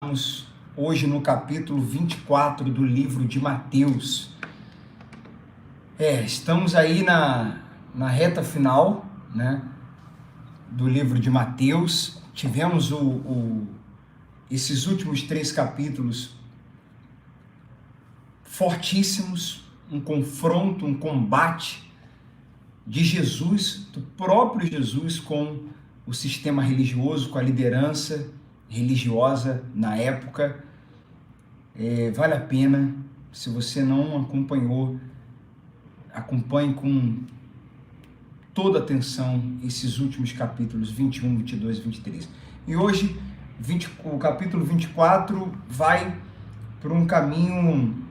Estamos hoje no capítulo 24 do livro de Mateus. Estamos aí na reta final, né, do livro de Mateus. Tivemos esses últimos 3 capítulos fortíssimos, um confronto, um combate de Jesus, do próprio Jesus com o sistema religioso, com a liderança religiosa na época. Vale a pena, se você não acompanhou, acompanhe com toda atenção esses últimos capítulos 21, 22 e 23. E hoje, o capítulo 24 vai por um caminho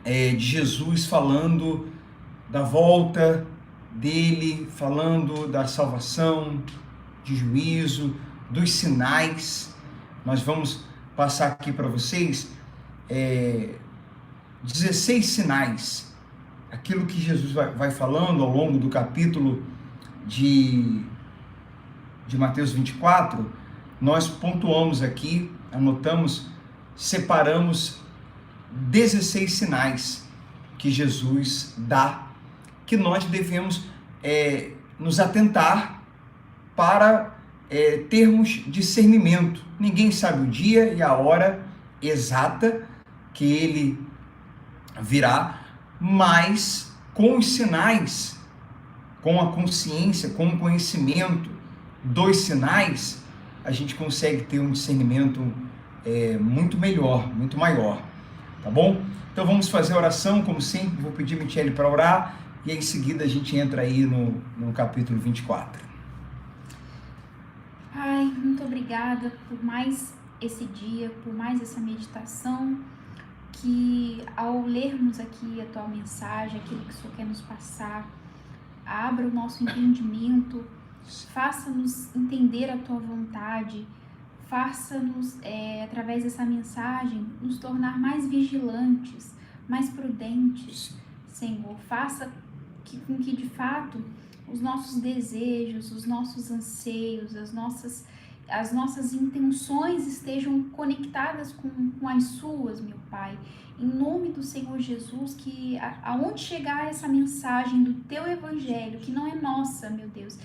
de Jesus falando da volta dele, falando da salvação, de juízo, dos sinais. Nós vamos passar aqui para vocês 16 sinais, aquilo que Jesus vai falando ao longo do capítulo de Mateus 24, nós pontuamos aqui, anotamos, separamos 16 sinais que Jesus dá, que nós devemos nos atentar para termos discernimento. Ninguém sabe o dia e a hora exata que ele virá, mas com os sinais, com a consciência, com o conhecimento dos sinais, a gente consegue ter um discernimento muito melhor, muito maior, tá bom? Então vamos fazer a oração, como sempre. Vou pedir a Michele para orar e em seguida a gente entra aí no capítulo 24. Pai, muito obrigada por mais esse dia, por mais essa meditação, que ao lermos aqui a Tua mensagem, aquilo que o Senhor quer nos passar, abra o nosso entendimento, faça-nos entender a Tua vontade, faça-nos, através dessa mensagem, nos tornar mais vigilantes, mais prudentes, Senhor. Faça com que de fato os nossos desejos, os nossos anseios, as nossas intenções estejam conectadas com as suas, meu Pai. Em nome do Senhor Jesus, que aonde chegar essa mensagem do Teu Evangelho, que não é nossa, meu Deus,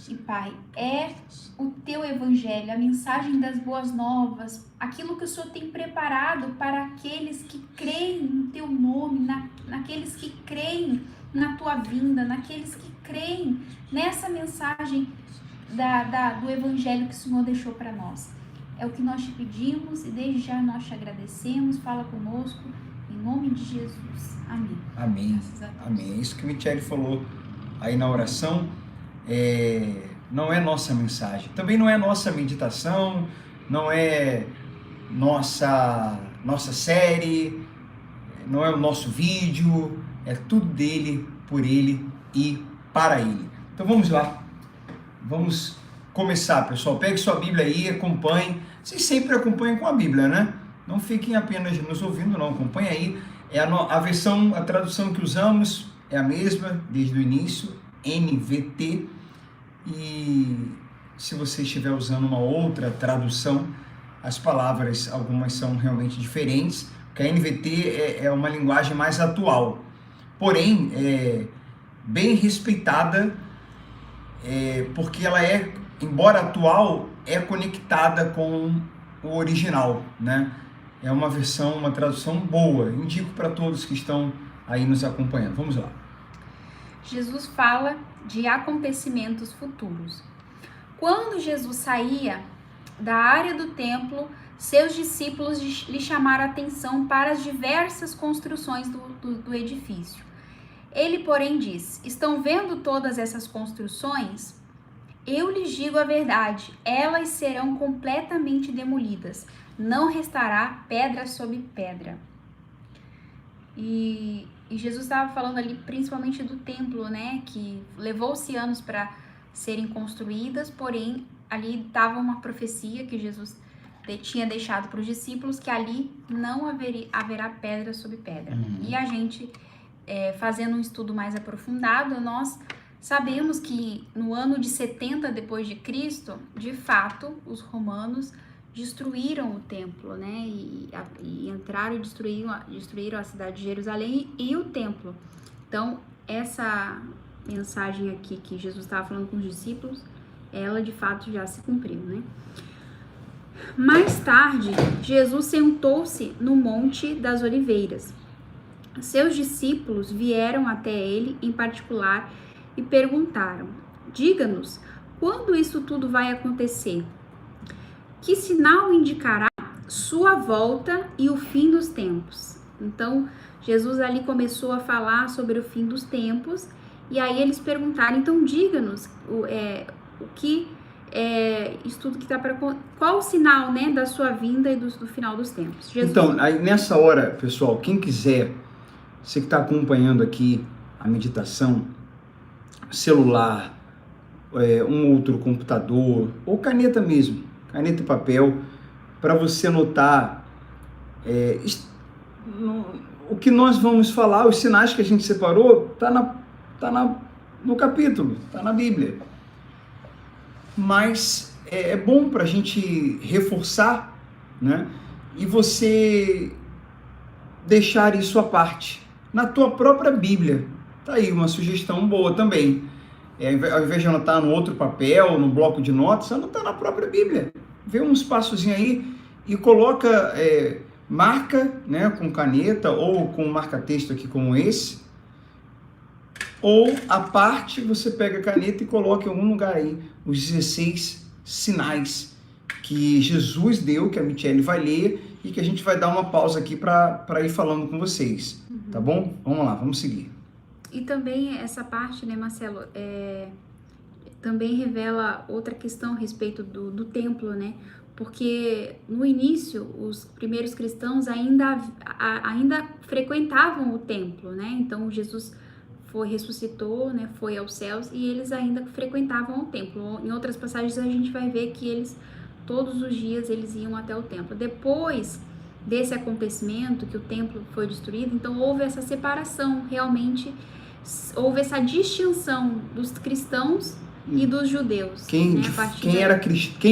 e Pai, é o Teu Evangelho, a mensagem das boas novas, aquilo que o Senhor tem preparado para aqueles que creem no Teu nome, naqueles que creem na Tua vinda, naqueles que creem nessa mensagem do Evangelho que o Senhor deixou para nós. É o que nós te pedimos e desde já nós te agradecemos. Fala conosco, em nome de Jesus. Amém. Amém. Amém. Isso que o Michele falou aí na oração, não é nossa mensagem, também não é nossa meditação, não é nossa série, não é o nosso vídeo, é tudo dele, por ele e para ele. Então vamos lá, vamos começar, pessoal. Pegue sua Bíblia aí, acompanhe. Vocês sempre acompanham com a Bíblia, né? Não fiquem apenas nos ouvindo, não. Acompanhe aí. A tradução que usamos é a mesma desde o início, NVT. E se você estiver usando uma outra tradução, as palavras, algumas são realmente diferentes, porque a NVT é uma linguagem mais atual, porém bem respeitada, porque ela embora atual, é conectada com o original, né? É uma versão, uma tradução boa. Indico para todos que estão aí nos acompanhando. Vamos lá. Jesus fala de acontecimentos futuros. Quando Jesus saía da área do templo, seus discípulos lhe chamaram a atenção para as diversas construções do edifício. Ele, porém, disse: estão vendo todas essas construções? Eu lhes digo a verdade, elas serão completamente demolidas. Não restará pedra sobre pedra. E Jesus estava falando ali principalmente do templo, né? Que levou-se anos para serem construídas, porém ali estava uma profecia que Jesus tinha deixado para os discípulos, que ali não haverá pedra sobre pedra. E a gente, fazendo um estudo mais aprofundado, nós sabemos que no ano de 70 depois de Cristo, de fato, os romanos destruíram o templo, né? E entraram e destruíram a cidade de Jerusalém e o templo. Então, essa mensagem aqui que Jesus estava falando com os discípulos, ela de fato já se cumpriu, né? Mais tarde, Jesus sentou-se no Monte das Oliveiras. Seus discípulos vieram até ele em particular e perguntaram: diga-nos, quando isso tudo vai acontecer? Que sinal indicará sua volta e o fim dos tempos? Então, Jesus ali começou a falar sobre o fim dos tempos, e aí eles perguntaram: então diga-nos o que isso tudo que está para, qual o sinal, né, da sua vinda e do final dos tempos? Jesus... Então, aí nessa hora, pessoal, quem quiser, você que está acompanhando aqui a meditação, celular, um outro computador, ou caneta mesmo, caneta e papel, para você anotar o que nós vamos falar, os sinais que a gente separou, no capítulo, está na Bíblia. Mas é bom para a gente reforçar, né? E você deixar isso à parte, na tua própria Bíblia. Tá aí uma sugestão boa também. Ao invés de anotar no outro papel, no bloco de notas, anotar na própria Bíblia. Vê um espaçozinho aí e coloca, marca, né, com caneta ou com marca-texto aqui como esse. Ou a parte você pega a caneta e coloca em algum lugar aí os 16 sinais que Jesus deu, que a Michele vai ler e que a gente vai dar uma pausa aqui para ir falando com vocês, tá bom? Vamos lá, vamos seguir. E também essa parte, né, Marcelo, também revela outra questão a respeito do templo, né? Porque no início os primeiros cristãos ainda frequentavam o templo, né? Então Jesus ressuscitou, né, foi aos céus e eles ainda frequentavam o templo. Em outras passagens a gente vai ver que eles, todos os dias, eles iam até o templo. Depois desse acontecimento, que o templo foi destruído, então houve essa separação, realmente houve essa distinção dos cristãos e dos judeus. Quem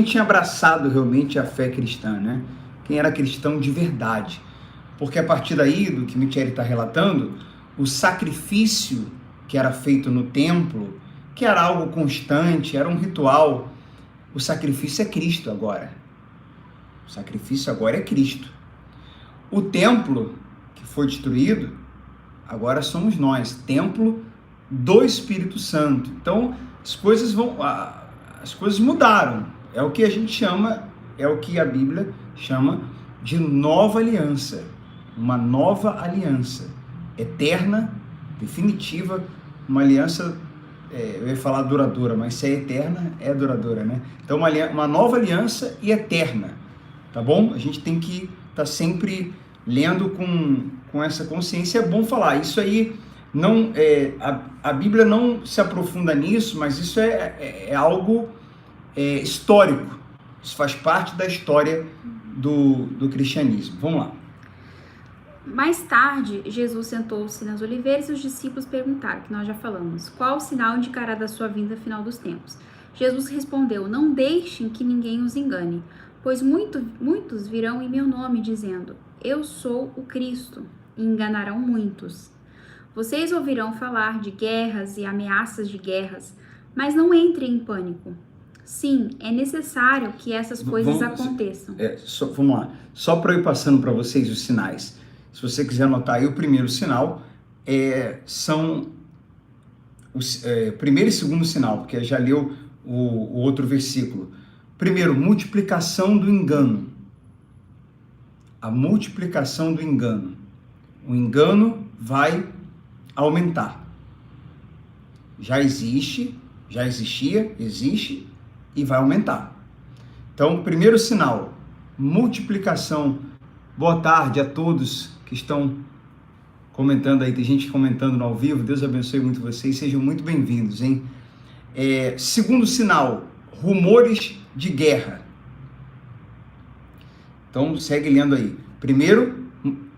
tinha abraçado realmente a fé cristã, né? Quem era cristão de verdade. Porque a partir daí, do que Michele está relatando, o sacrifício que era feito no templo, que era algo constante, era um ritual, o sacrifício é Cristo agora. O sacrifício agora é Cristo. O templo que foi destruído, agora somos nós, templo do Espírito Santo. Então, as coisas mudaram. É o que a gente chama, é o que a Bíblia chama de nova aliança. Uma nova aliança. Eterna, definitiva, uma aliança, eu ia falar duradoura, mas se é eterna, é duradoura, né? Então, uma nova aliança e eterna, tá bom? A gente tem que estar sempre lendo com essa consciência. É bom falar, isso aí, não, a Bíblia não se aprofunda nisso, mas isso é algo histórico, isso faz parte da história do cristianismo. Vamos lá. Mais tarde, Jesus sentou-se nas oliveiras e os discípulos perguntaram, que nós já falamos, qual o sinal indicará da sua vinda final dos tempos? Jesus respondeu: não deixem que ninguém os engane, pois muitos virão em meu nome dizendo: eu sou o Cristo, e enganarão muitos. Vocês ouvirão falar de guerras e ameaças de guerras, mas não entrem em pânico. Sim, é necessário que essas coisas aconteçam. Vamos lá, só para eu ir passando para vocês os sinais. Se você quiser anotar aí, o primeiro sinal são o primeiro e segundo sinal, porque já leu o outro versículo. Primeiro, multiplicação do engano. A multiplicação do engano. O engano vai aumentar. Já existia, existe e vai aumentar. Então, primeiro sinal, multiplicação. Boa tarde a todos que estão comentando aí, tem gente comentando no ao vivo, Deus abençoe muito vocês, sejam muito bem-vindos, hein? Segundo sinal, rumores de guerra. Então, segue lendo aí. Primeiro,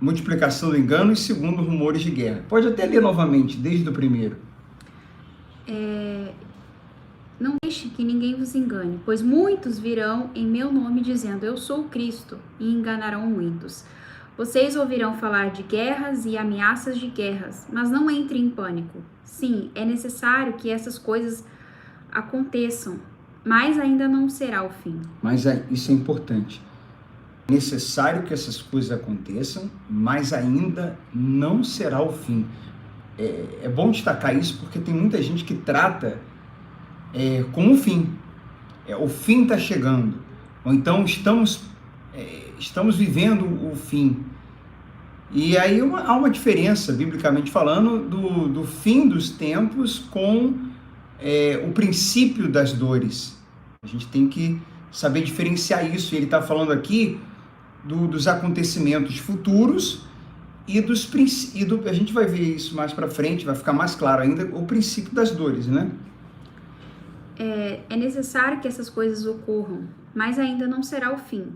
multiplicação do engano e segundo, rumores de guerra. Pode até ler novamente, desde o primeiro. Não deixe que ninguém vos engane, pois muitos virão em meu nome dizendo, eu sou o Cristo, e enganarão muitos. Vocês ouvirão falar de guerras e ameaças de guerras, mas não entrem em pânico. Sim, é necessário que essas coisas aconteçam, mas ainda não será o fim. Mas isso é importante. É necessário que essas coisas aconteçam, mas ainda não será o fim. É bom destacar isso porque tem muita gente que trata como o fim. O fim está chegando. Ou então estamos vivendo o fim. E aí há uma diferença, biblicamente falando, do fim dos tempos com o princípio das dores. A gente tem que saber diferenciar isso. Ele está falando aqui dos acontecimentos futuros e a gente vai ver isso mais para frente, vai ficar mais claro ainda, o princípio das dores, né? É necessário que essas coisas ocorram, mas ainda não será o fim.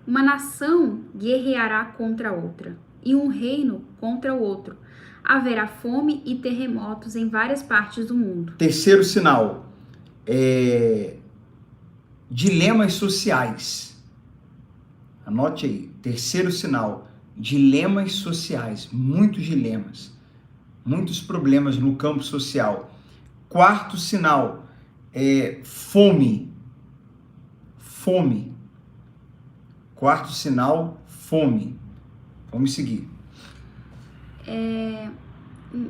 Uma nação guerreará contra outra, e um reino contra o outro. Haverá fome e terremotos em várias partes do mundo. Terceiro sinal, dilemas sociais. Anote aí, terceiro sinal, dilemas sociais, muitos dilemas, muitos problemas no campo social. Quarto sinal, fome. Fome. Quarto sinal, fome. Vamos seguir.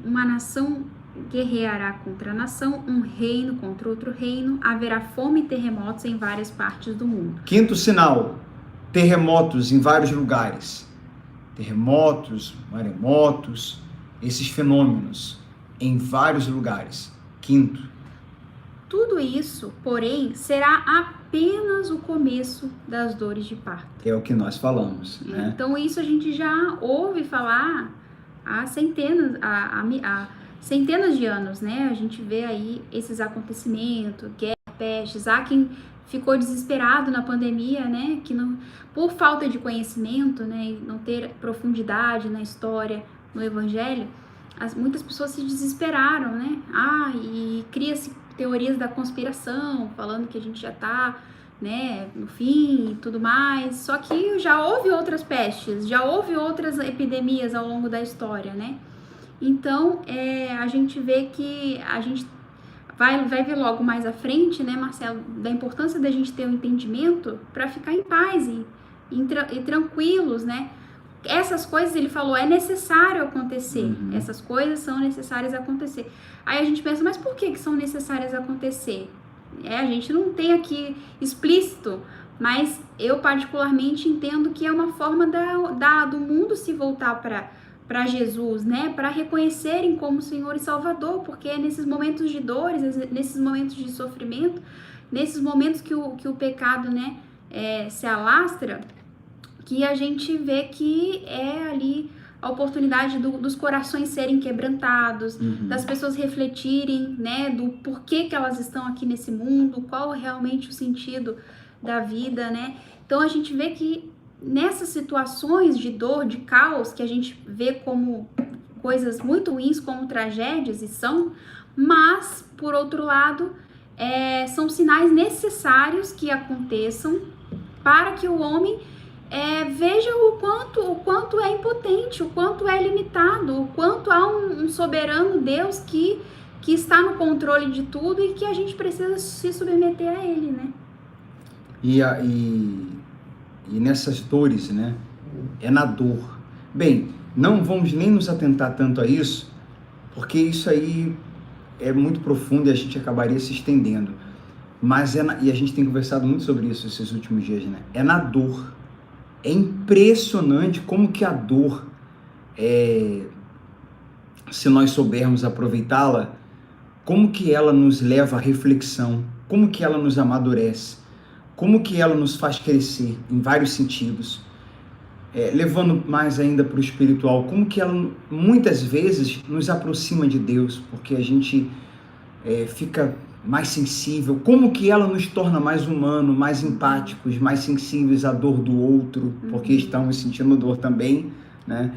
Uma nação guerreará contra a nação, um reino contra outro reino, haverá fome e terremotos em várias partes do mundo. Quinto sinal, terremotos em vários lugares. Terremotos, maremotos, esses fenômenos em vários lugares. Quinto. Tudo isso, porém, será apenas o começo das dores de parto. É o que nós falamos, né? Então isso a gente já ouve falar há centenas de anos, né? A gente vê aí esses acontecimentos, guerra, pestes. Há quem ficou desesperado na pandemia, né? Que não, por falta de conhecimento, né? Não ter profundidade na história, no evangelho, muitas pessoas se desesperaram, né? E cria-se teorias da conspiração, falando que a gente já tá, né, no fim e tudo mais. Só que já houve outras pestes, já houve outras epidemias ao longo da história, né? Então, a gente vê que a gente vai ver logo mais à frente, né, Marcelo, da importância da gente ter um entendimento para ficar em paz e tranquilos, né? Essas coisas, ele falou, é necessário acontecer. Uhum. Essas coisas são necessárias acontecer. Aí a gente pensa, mas por que são necessárias acontecer? A gente não tem aqui explícito, mas eu particularmente entendo que é uma forma do mundo se voltar para Jesus, né? Para reconhecerem como Senhor e Salvador, porque é nesses momentos de dores, nesses momentos de sofrimento, nesses momentos que o pecado, né, se alastra, que a gente vê que é ali a oportunidade dos corações serem quebrantados, das pessoas refletirem, né, do porquê que elas estão aqui nesse mundo, qual realmente o sentido da vida, né? Então a gente vê que nessas situações de dor, de caos, que a gente vê como coisas muito ruins, como tragédias, e são, mas, por outro lado, são sinais necessários que aconteçam para que o homem veja o quanto é impotente, o quanto é limitado, o quanto há um soberano Deus que está no controle de tudo e que a gente precisa se submeter a Ele, né? E nessas dores, né? É na dor. Bem, não vamos nem nos atentar tanto a isso, porque isso aí é muito profundo e a gente acabaria se estendendo. Mas e a gente tem conversado muito sobre isso esses últimos dias, né? É na dor. É impressionante como que a dor, se nós soubermos aproveitá-la, como que ela nos leva à reflexão, como que ela nos amadurece, como que ela nos faz crescer em vários sentidos, levando mais ainda para o espiritual, como que ela muitas vezes nos aproxima de Deus, porque a gente fica mais sensível, como que ela nos torna mais humanos, mais empáticos, mais sensíveis à dor do outro, porque estamos sentindo dor também, né?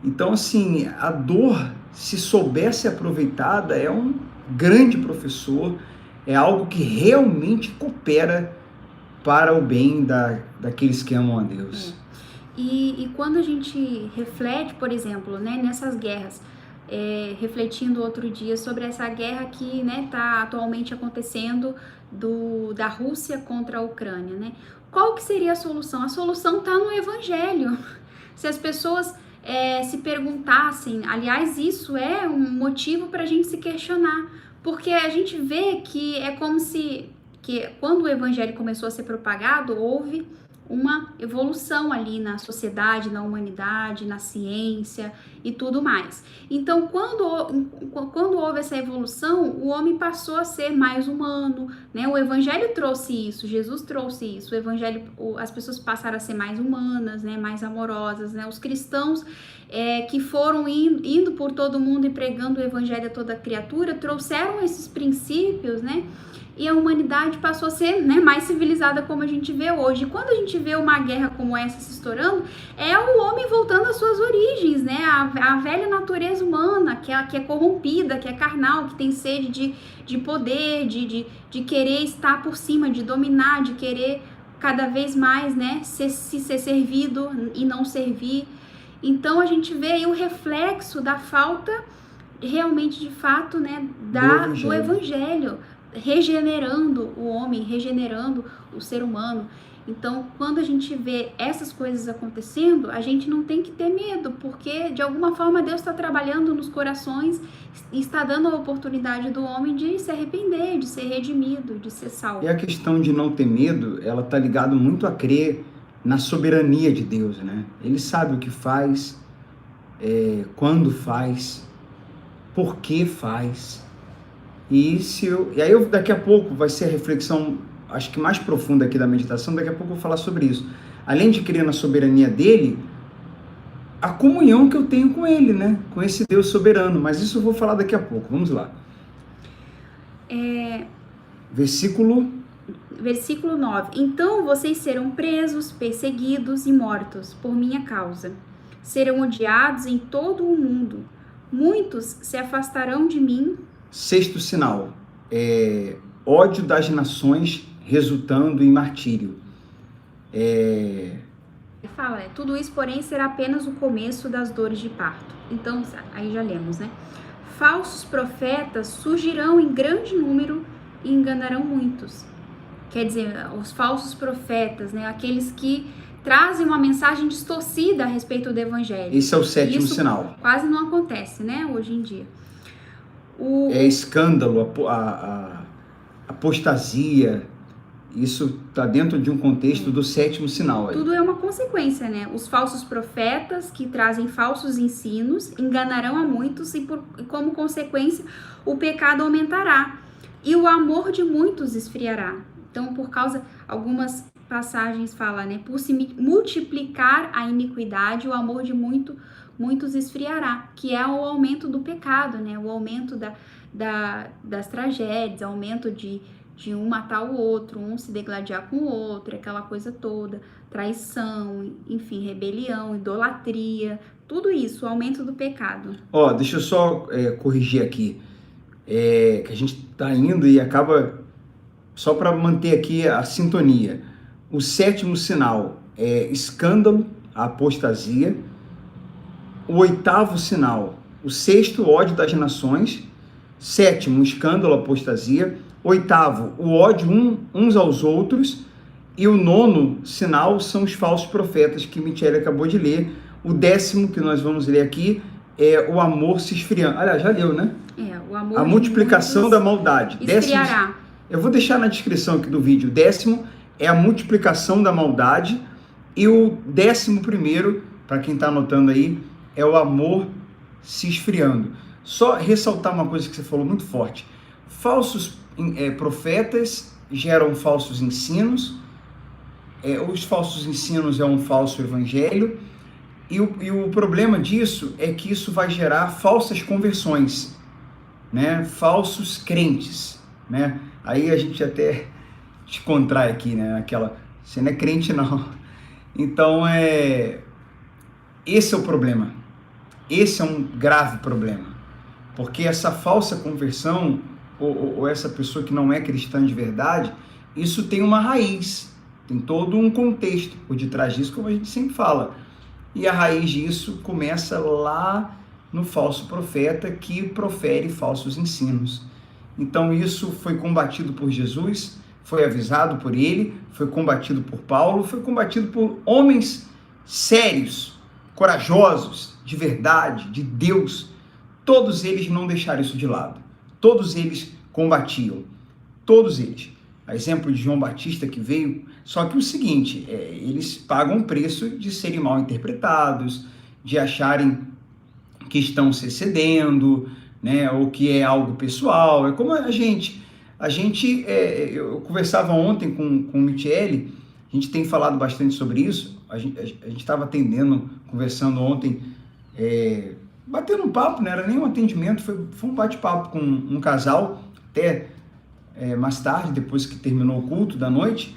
Então, assim, a dor, se souber ser aproveitada, é um grande professor, é algo que realmente coopera para o bem daqueles que amam a Deus. E quando a gente reflete, por exemplo, né, nessas guerras, refletindo outro dia sobre essa guerra que está atualmente acontecendo da Rússia contra a Ucrânia, né? Qual que seria a solução? A solução está no Evangelho. Se as pessoas se perguntassem, aliás, isso é um motivo para a gente se questionar, porque a gente vê que é como se, que quando o Evangelho começou a ser propagado, houve uma evolução ali na sociedade, na humanidade, na ciência e tudo mais. Então, quando houve essa evolução, o homem passou a ser mais humano, né? O Evangelho trouxe isso, Jesus trouxe isso, o Evangelho, as pessoas passaram a ser mais humanas, né? Mais amorosas, né? Os cristãos que foram indo por todo mundo e pregando o Evangelho a toda criatura, trouxeram esses princípios, né? E a humanidade passou a ser, né, mais civilizada como a gente vê hoje. E quando a gente vê uma guerra como essa se estourando, é o homem voltando às suas origens, né? A velha natureza humana, que é corrompida, que é carnal, que tem sede de poder, de querer estar por cima, de dominar, de querer cada vez mais, né, ser servido e não servir. Então a gente vê aí o reflexo da falta realmente, de fato, né, do Evangelho, regenerando o homem, regenerando o ser humano. Então, quando a gente vê essas coisas acontecendo, a gente não tem que ter medo, porque de alguma forma Deus está trabalhando nos corações e está dando a oportunidade do homem de se arrepender, de ser redimido, de ser salvo. E a questão de não ter medo, ela está ligada muito a crer na soberania de Deus, né? Ele sabe o que faz, quando faz, por que faz. E aí daqui a pouco vai ser a reflexão, acho que mais profunda aqui da meditação, daqui a pouco eu vou falar sobre isso. Além de crer na soberania dele, a comunhão que eu tenho com ele, né? Com esse Deus soberano. Mas isso eu vou falar daqui a pouco. Vamos lá. Versículo 9. Então vocês serão presos, perseguidos e mortos por minha causa. Serão odiados em todo o mundo. Muitos se afastarão de mim. Sexto sinal, ódio das nações resultando em martírio. Fala, tudo isso, porém, será apenas o começo das dores de parto. Então, aí já lemos, né? Falsos profetas surgirão em grande número e enganarão muitos. Quer dizer, os falsos profetas, né? Aqueles que trazem uma mensagem distorcida a respeito do Evangelho. Esse é o sétimo sinal. Quase não acontece, né? Hoje em dia. Escândalo, a apostasia, isso está dentro de um contexto do sétimo sinal. Aí. Tudo é uma consequência, né? Os falsos profetas que trazem falsos ensinos enganarão a muitos e como consequência o pecado aumentará e o amor de muitos esfriará. Então, por causa, algumas passagens falam, né? Por se multiplicar a iniquidade, o amor de muitos esfriará, que é o aumento do pecado, né? O aumento das tragédias, o aumento de um matar o outro, um se degladiar com o outro, aquela coisa toda, traição, enfim, rebelião, idolatria, tudo isso, o aumento do pecado. Deixa eu só corrigir aqui, que a gente tá indo e acaba, só para manter aqui a sintonia, o sétimo sinal é escândalo, a apostasia. O oitavo sinal, o sexto, ódio das nações. Sétimo, escândalo, apostasia. Oitavo, o ódio uns aos outros. E o nono sinal são os falsos profetas que Michele acabou de ler. O décimo, que nós vamos ler aqui, é o amor se esfriando. Aliás, já leu, né? O amor a multiplicação da maldade. Esfriará. Eu vou deixar na descrição aqui do vídeo. O décimo é a multiplicação da maldade. E o 11º, para quem está anotando aí, é o amor se esfriando. Só ressaltar uma coisa que você falou muito forte. Falsos profetas geram falsos ensinos. Os falsos ensinos é um falso evangelho. E o problema disso é que isso vai gerar falsas conversões, né? Falsos crentes, né? Aí a gente até te contrai aqui, né? Você não é crente não. Então, esse é o problema. Esse é um grave problema, porque essa falsa conversão ou essa pessoa que não é cristã de verdade, isso tem uma raiz, tem todo um contexto por detrás disso, como a gente sempre fala. E a raiz disso começa lá no falso profeta que profere falsos ensinos. Então isso foi combatido por Jesus, foi avisado por ele, foi combatido por Paulo, foi combatido por homens sérios, corajosos, de verdade, de Deus. Todos eles não deixaram isso de lado. Todos eles combatiam. Todos eles. A exemplo de João Batista que veio, só que o seguinte, eles pagam o preço de serem mal interpretados, de acharem que estão se excedendo, né, ou que é algo pessoal. É como a gente eu conversava ontem com o Michele, a gente tem falado bastante sobre isso, a gente estava atendendo, conversando ontem, batendo um papo, não era nem um atendimento, foi um bate-papo com um casal, até mais tarde, depois que terminou o culto da noite,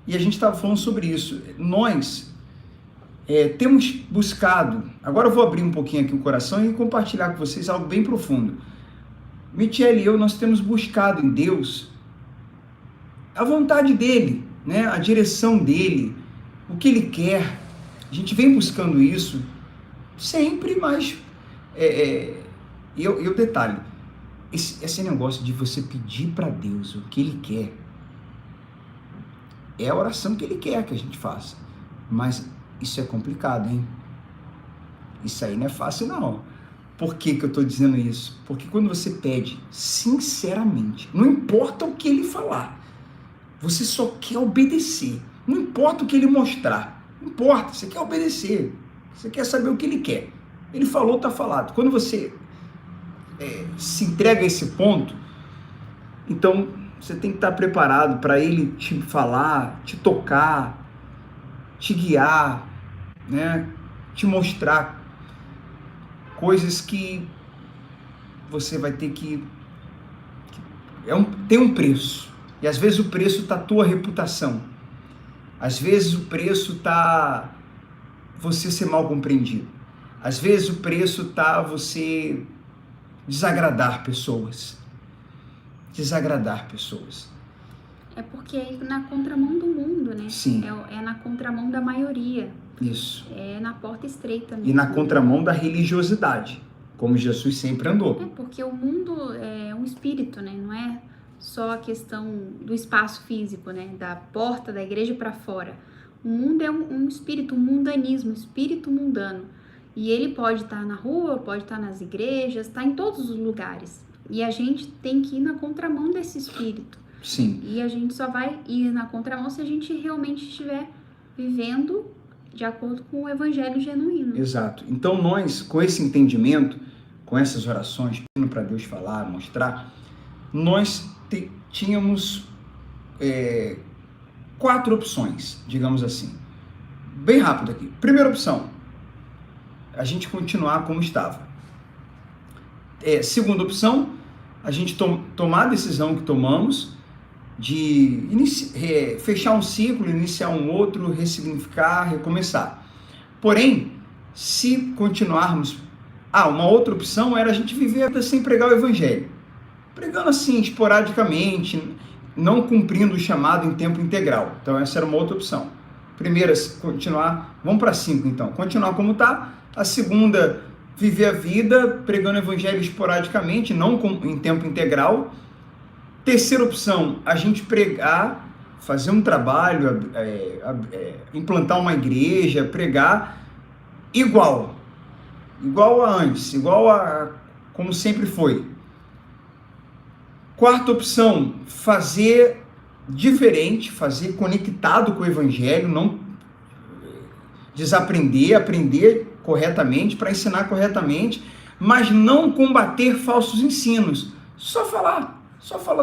e a gente estava falando sobre isso. Nós temos buscado, agora eu vou abrir um pouquinho aqui o coração e compartilhar com vocês algo bem profundo. Michele e eu, nós temos buscado em Deus a vontade dele, né? A direção dele, o que ele quer. A gente vem buscando isso sempre, mas e o detalhe, esse negócio de você pedir para Deus o que ele quer, é a oração que ele quer que a gente faça, mas isso é complicado, hein? Isso aí não é fácil, não. Por que eu estou dizendo isso? Porque quando você pede sinceramente, não importa o que ele falar, você só quer obedecer. Não importa o que ele mostrar, não importa, você quer obedecer, você quer saber o que ele quer. Ele falou, está falado. Quando você se entrega a esse ponto, então você tem que estar preparado para ele te falar, te tocar, te guiar, né? Te mostrar coisas que você vai ter que tem um preço. E às vezes o preço está a tua reputação. Às vezes o preço está você ser mal compreendido. Às vezes o preço está você desagradar pessoas. Desagradar pessoas. É porque é na contramão do mundo, né? Sim. É na contramão da maioria. Isso. É na porta estreita mesmo. E na contramão da religiosidade, como Jesus sempre andou. É porque o mundo é um espírito, né? Não é só a questão do espaço físico, né? Da porta da igreja para fora. O mundo é um espírito, um mundanismo, um espírito mundano. E ele pode estar na rua, pode estar nas igrejas, está em todos os lugares. E a gente tem que ir na contramão desse espírito. Sim. E a gente só vai ir na contramão se a gente realmente estiver vivendo de acordo com o evangelho genuíno. Exato. Então nós, com esse entendimento, com essas orações, pedindo para Deus falar, mostrar, nós tínhamos 4 opções, digamos assim. Bem rápido aqui. Primeira opção, a gente continuar como estava. Segunda opção, a gente tomar a decisão que tomamos de fechar um ciclo, iniciar um outro, ressignificar, recomeçar. Porém, se continuarmos... uma outra opção era a gente viver sem pregar o evangelho. Pregando assim, esporadicamente, não cumprindo o chamado em tempo integral. Então essa era uma outra opção. Primeira, continuar... Vamos para 5 então. Continuar como está. A segunda, viver a vida pregando o evangelho esporadicamente, não em tempo integral. Terceira opção, a gente pregar, fazer um trabalho, implantar uma igreja, pregar igual a antes, igual a como sempre foi. Quarta opção, fazer diferente, fazer conectado com o evangelho, não desaprender, aprender corretamente, para ensinar corretamente, mas não combater falsos ensinos. Só falar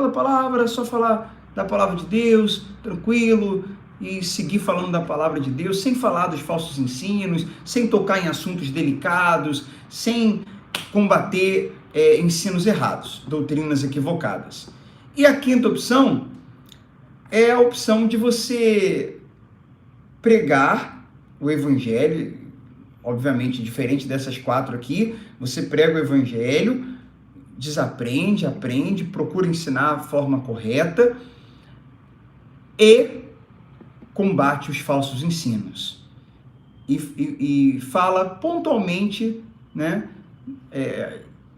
da palavra, só falar da palavra de Deus, tranquilo, e seguir falando da palavra de Deus, sem falar dos falsos ensinos, sem tocar em assuntos delicados, sem combater ensinos errados, doutrinas equivocadas. E a quinta opção é a opção de você pregar o evangelho, obviamente diferente dessas 4 aqui, você prega o evangelho desaprende, aprende, procura ensinar a forma correta e combate os falsos ensinos. E fala pontualmente, né,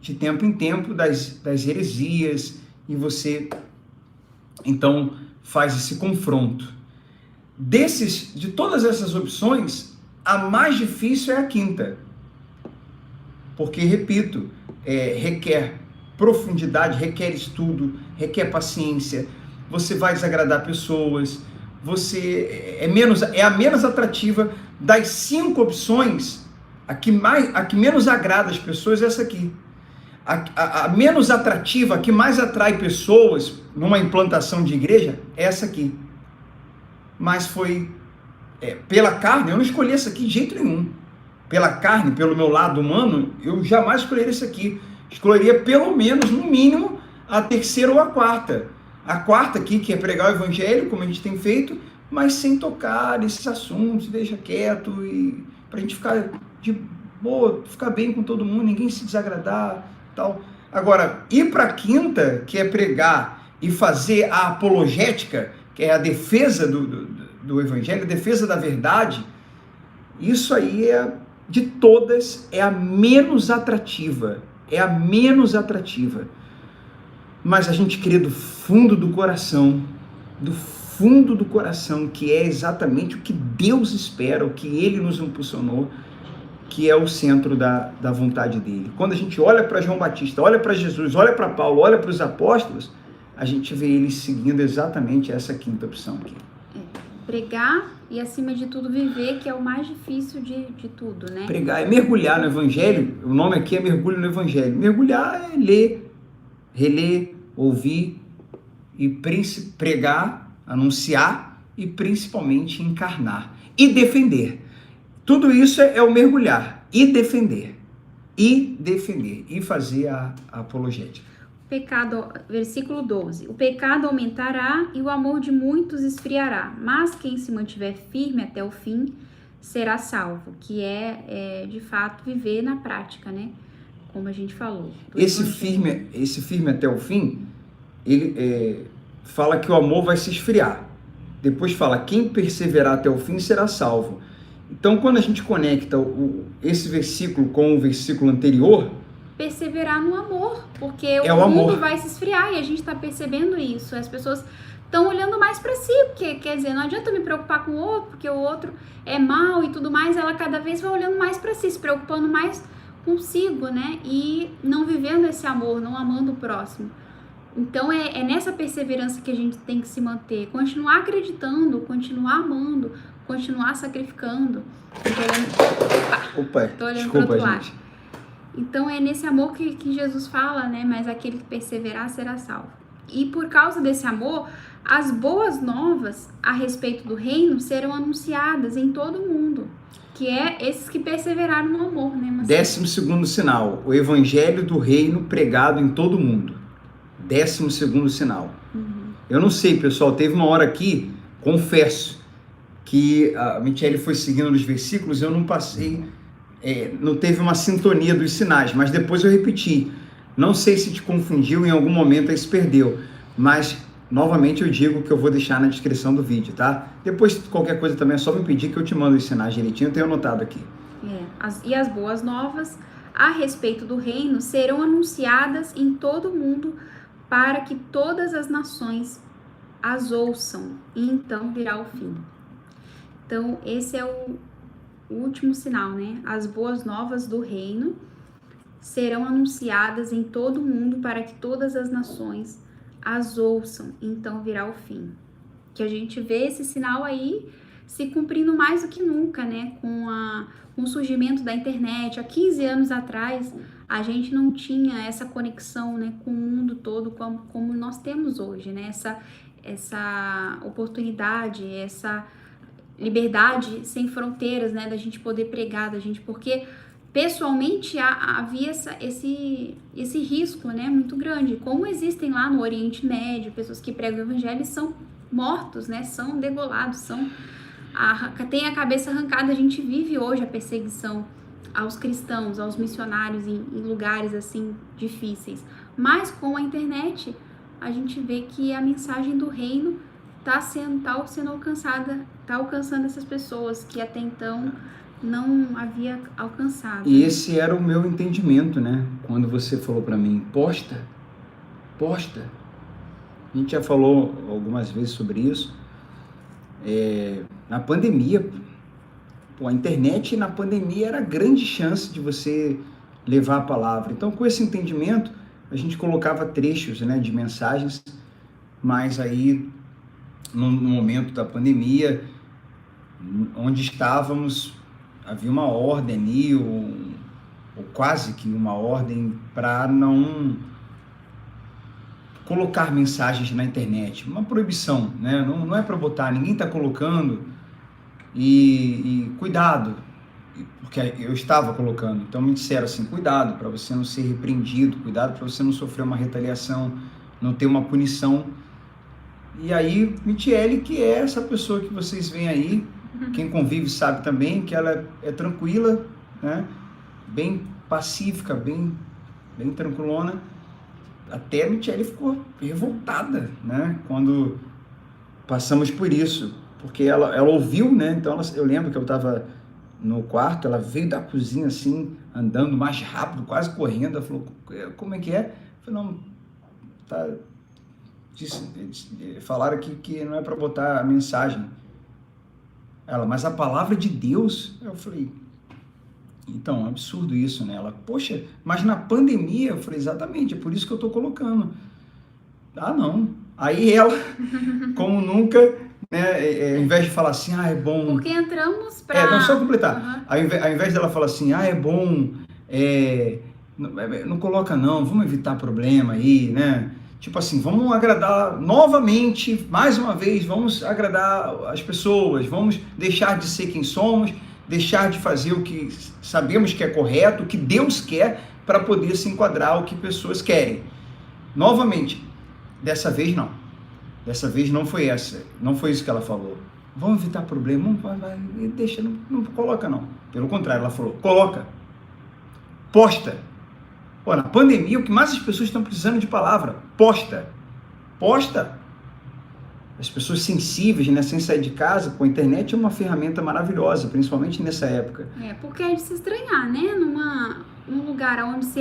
de tempo em tempo das heresias, e você então faz esse confronto. De todas essas opções, a mais difícil é a quinta, porque, repito, requer profundidade, requer estudo, requer paciência, você vai desagradar pessoas, você é a menos atrativa das 5 opções. A que menos agrada as pessoas é essa aqui. A menos atrativa, a que mais atrai pessoas numa implantação de igreja, é essa aqui. Mas foi pela carne, eu não escolhi essa aqui de jeito nenhum. Pela carne, pelo meu lado humano, eu jamais escolheria essa aqui. Escolheria pelo menos, no mínimo, a terceira ou a quarta. A quarta aqui, que é pregar o evangelho, como a gente tem feito, mas sem tocar nesses assuntos, deixa quieto, e pra gente ficar de boa, ficar bem com todo mundo, ninguém se desagradar, tal. Agora, ir para a quinta, que é pregar e fazer a apologética, que é a defesa do evangelho, a defesa da verdade, isso aí de todas, é a menos atrativa. É a menos atrativa. Mas a gente crê do fundo do coração, que é exatamente o que Deus espera, o que Ele nos impulsionou, que é o centro da vontade dele. Quando a gente olha para João Batista, olha para Jesus, olha para Paulo, olha para os apóstolos, a gente vê eles seguindo exatamente essa quinta opção aqui. Pregar e, acima de tudo, viver, que é o mais difícil de tudo, né? Pregar é mergulhar no evangelho, o nome aqui é mergulho no evangelho. Mergulhar é ler, reler, ouvir, e pregar, anunciar e principalmente encarnar e defender. Tudo isso é o mergulhar e defender e fazer a apologética. Pecado, versículo 12. O pecado aumentará e o amor de muitos esfriará, mas quem se mantiver firme até o fim será salvo, que de fato viver na prática, né? Como a gente falou. Esse firme até o fim, ele fala que o amor vai se esfriar. Depois fala, quem perseverar até o fim será salvo. Então, quando a gente conecta esse versículo com o versículo anterior, perseverar no amor, porque o mundo amor vai se esfriar e a gente está percebendo isso. As pessoas estão olhando mais para si, porque, quer dizer, não adianta me preocupar com o outro, porque o outro é mau e tudo mais. Ela cada vez vai olhando mais para si, se preocupando mais consigo, né? E não vivendo esse amor, não amando o próximo. Então é nessa perseverança que a gente tem que se manter, continuar acreditando, continuar amando, continuar sacrificando. Tô olhando pro outro lado. Então é nesse amor que Jesus fala, né? Mas aquele que perseverar será salvo. E por causa desse amor, as boas novas a respeito do reino serão anunciadas em todo o mundo, que é esses que perseveraram no amor, né? 12º sinal, o evangelho do reino pregado em todo o mundo. 12º sinal. Eu não sei, pessoal, teve uma hora aqui, confesso, que a Michele foi seguindo os versículos, eu não passei, não teve uma sintonia dos sinais, mas depois eu repeti. Não sei se te confundiu, em algum momento aí se perdeu, mas novamente eu digo que eu vou deixar na descrição do vídeo, tá? Depois, qualquer coisa também é só me pedir que eu te mando os sinais direitinho, eu tenho anotado aqui. E as boas novas a respeito do reino serão anunciadas em todo o mundo para que todas as nações as ouçam, e então virá o fim. Então, esse é o último sinal, né? As boas novas do reino serão anunciadas em todo o mundo para que todas as nações as ouçam, então virá o fim. Que a gente vê esse sinal aí se cumprindo mais do que nunca, né? Com o surgimento da internet. Há 15 anos atrás, a gente não tinha essa conexão, né, com o mundo todo como nós temos hoje, né? Essa oportunidade, essa liberdade sem fronteiras, né, da gente poder pregar, porque pessoalmente havia esse risco, né, muito grande. Como existem lá no Oriente Médio pessoas que pregam o evangelho e são mortos, né, são degolados, tem a cabeça arrancada. A gente vive hoje a perseguição aos cristãos, aos missionários em lugares assim difíceis. Mas com a internet, a gente vê que a mensagem do reino tá sendo alcançada, tá alcançando essas pessoas que até então não havia alcançado. E esse era o meu entendimento, né? Quando você falou para mim, posta. A gente já falou algumas vezes sobre isso. Na pandemia, a internet na pandemia era a grande chance de você levar a palavra. Então, com esse entendimento, a gente colocava trechos, né, de mensagens, mas aí, no momento da pandemia, onde estávamos, havia uma ordem ali, ou quase que uma ordem, para não colocar mensagens na internet. Uma proibição, né? Não é para botar, ninguém está colocando, e cuidado, porque eu estava colocando, então me disseram assim, cuidado para você não ser repreendido, cuidado para você não sofrer uma retaliação, não ter uma punição. E aí, Michele, que é essa pessoa que vocês veem aí, quem convive sabe também que ela é tranquila, né? Bem pacífica, bem tranquilona. Até a Michele ficou revoltada, né? Quando passamos por isso, porque ela ouviu, né? Então eu lembro que eu estava no quarto, ela veio da cozinha assim, andando mais rápido, quase correndo. Ela falou, como é que é? Eu falei, não, tá... falaram aqui que não é para botar a mensagem. Ela, mas a palavra de Deus? Eu falei, então, é um absurdo isso, né? Ela, poxa, mas na pandemia, eu falei, exatamente, é por isso que eu tô colocando. Ah, não. Aí ela, como nunca, né, ao invés de falar assim, é bom... Porque entramos para... não, só completar. Ao invés dela falar assim, é bom, não coloca não, vamos evitar problema aí, né? Tipo assim, vamos agradar novamente, mais uma vez, vamos agradar as pessoas, vamos deixar de ser quem somos, deixar de fazer o que sabemos que é correto, o que Deus quer, para poder se enquadrar o que pessoas querem. Novamente, dessa vez não. Dessa vez não foi isso que ela falou. Vamos evitar problema, deixa, não coloca não. Pelo contrário, ela falou, coloca, posta. Na pandemia, o que mais as pessoas estão precisando de palavra, posta. As pessoas sensíveis, né, sem sair de casa, com a internet é uma ferramenta maravilhosa, principalmente nessa época. Porque é de se estranhar, né? Num lugar onde se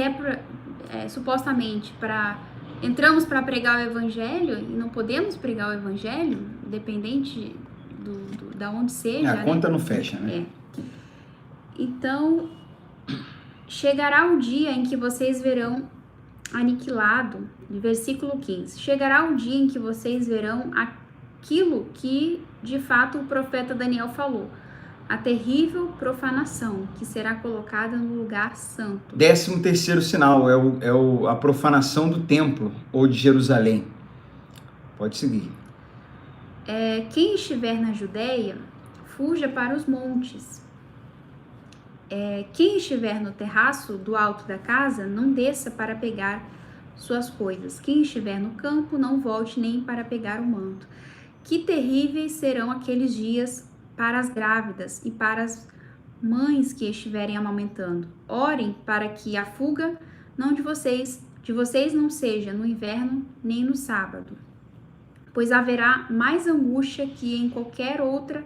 supostamente entramos para pregar o evangelho e não podemos pregar o evangelho, independente da onde seja. A conta não fecha, né? Então, chegará o dia em que vocês verão aniquilado, versículo 15, chegará o dia em que vocês verão aquilo que, de fato, o profeta Daniel falou, a terrível profanação que será colocada no lugar santo. 13º sinal é a profanação do templo ou de Jerusalém. Pode seguir. Quem estiver na Judéia, fuja para os montes. Quem estiver no terraço do alto da casa, não desça para pegar suas coisas. Quem estiver no campo, não volte nem para pegar o manto. Que terríveis serão aqueles dias para as grávidas e para as mães que estiverem amamentando. Orem para que a fuga de vocês não seja no inverno nem no sábado, pois haverá mais angústia que em qualquer outra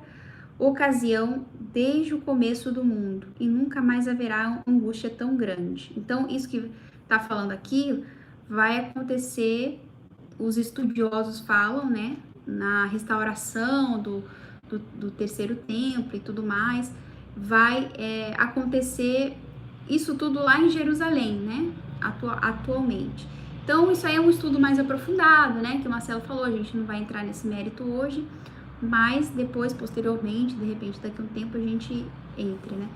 ocasião desde o começo do mundo, e nunca mais haverá angústia tão grande. Então, isso que está falando aqui vai acontecer, os estudiosos falam, né, na restauração do terceiro templo e tudo mais, vai acontecer isso tudo lá em Jerusalém, né, atualmente. Então, isso aí é um estudo mais aprofundado, né, que o Marcelo falou, a gente não vai entrar nesse mérito hoje, mas depois, posteriormente, de repente, daqui a um tempo a gente entre, né?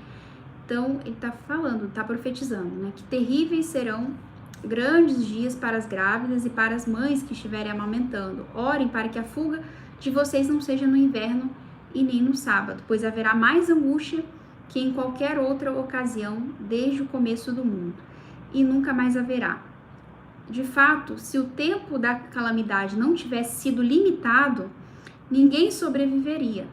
Então, ele tá falando, tá profetizando, né? Que terríveis serão grandes dias para as grávidas e para as mães que estiverem amamentando. Orem para que a fuga de vocês não seja no inverno e nem no sábado, pois haverá mais angústia que em qualquer outra ocasião desde o começo do mundo, e nunca mais haverá. De fato, se o tempo da calamidade não tivesse sido limitado, ninguém sobreviveria,